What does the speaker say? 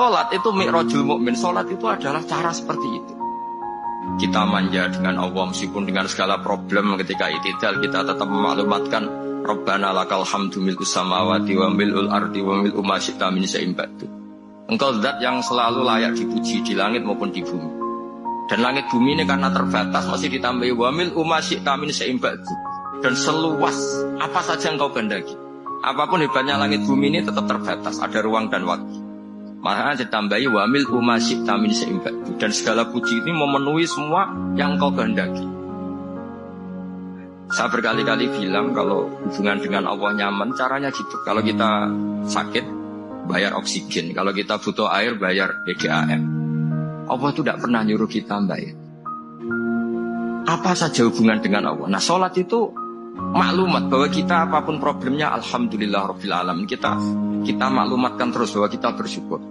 Sholat itu mi'rajul mukmin. Sholat itu adalah cara seperti itu. Kita manja dengan Allah meskipun dengan segala problem ketika itidal kita tetap memaklumatkan Rabbana lakal hamdu milku samawati wa mil'ul ardi wa mil'u ma syi'ta min syai'in ba'du. Engkau zat yang selalu layak dipuji di langit maupun di bumi. Dan langit bumi ini karena terbatas masih ditambahi wa mil'u ma syi'ta min syai'in ba'du. Dan seluas apa saja engkau kehendaki. Apapun hebatnya langit bumi ini tetap terbatas, ada ruang dan waktu. Maka ditambahi wa mil'u ma syi'ta min syai'in ba'du. Dan segala puji ini memenuhi semua yang engkau kehendaki. Saya berkali-kali bilang kalau hubungan dengan Allah nyaman, caranya gitu. Kalau kita sakit, bayar oksigen. Kalau kita butuh air, bayar PDAM. Allah itu tidak pernah nyuruh kita bayar. Apa saja hubungan dengan Allah. Nah, sholat itu maklumat bahwa kita apapun problemnya, alhamdulillah rabbil alamin. Kita maklumatkan terus bahwa kita bersyukur.